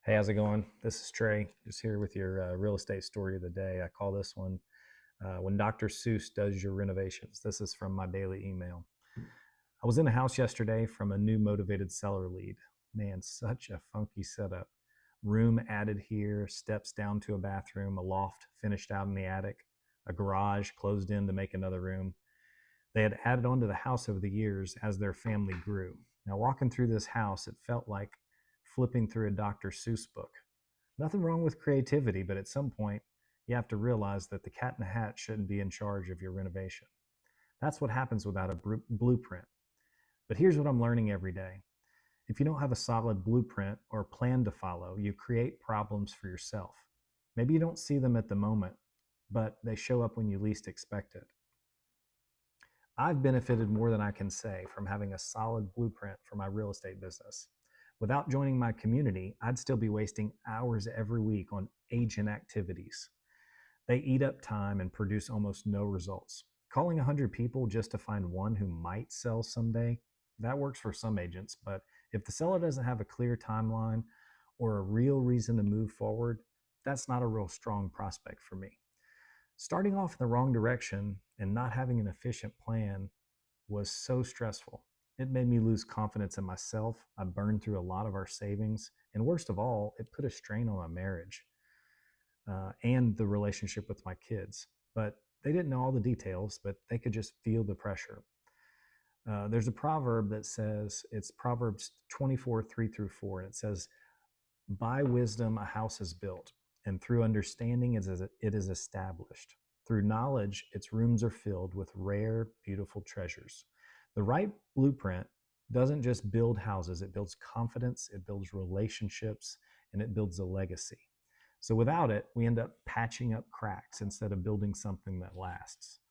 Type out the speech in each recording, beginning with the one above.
Hey, how's it going? This is Trey, just here with your real estate story of the day. I call this one When Dr. Seuss Does Your Renovations. This is from my daily email. I was in a house yesterday from a new motivated seller lead. Man, such a funky setup. Room added here, steps down to a bathroom, a loft finished out in the attic, a garage closed in to make another room. They had added on to the house over the years as their family grew. Now, walking through this house, it felt like flipping through a Dr. Seuss book. Nothing wrong with creativity, but at some point, you have to realize that the cat in the hat shouldn't be in charge of your renovation. That's what happens without a blueprint. But here's what I'm learning every day. If you don't have a solid blueprint or plan to follow, you create problems for yourself. Maybe you don't see them at the moment, but they show up when you least expect it. I've benefited more than I can say from having a solid blueprint for my real estate business. Without joining my community, I'd still be wasting hours every week on agent activities. They eat up time and produce almost no results. Calling 100 people just to find one who might sell someday, that works for some agents, but if the seller doesn't have a clear timeline or a real reason to move forward, that's not a real strong prospect for me. Starting off in the wrong direction and not having an efficient plan was so stressful. It made me lose confidence in myself. I burned through a lot of our savings. And worst of all, it put a strain on my marriage and the relationship with my kids. But they didn't know all the details, but they could just feel the pressure. There's a proverb that says, it's Proverbs 24, 3 through 4, and it says, by wisdom a house is built, and through understanding it is established. Through knowledge, its rooms are filled with rare, beautiful treasures. The right blueprint doesn't just build houses, it builds confidence, it builds relationships, and it builds a legacy. So without it, we end up patching up cracks instead of building something that lasts.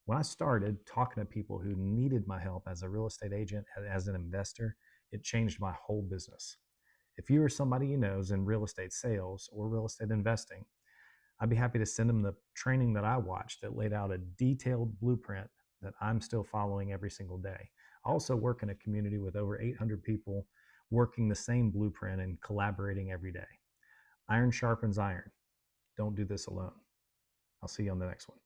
When I started talking to people who needed my help as a real estate agent, as an investor, it changed my whole business. If you or somebody you know is in real estate sales or real estate investing, I'd be happy to send them the training that I watched that laid out a detailed blueprint that I'm still following every single day. I also work in a community with over 800 people working the same blueprint and collaborating every day. Iron sharpens iron. Don't do this alone. I'll see you on the next one.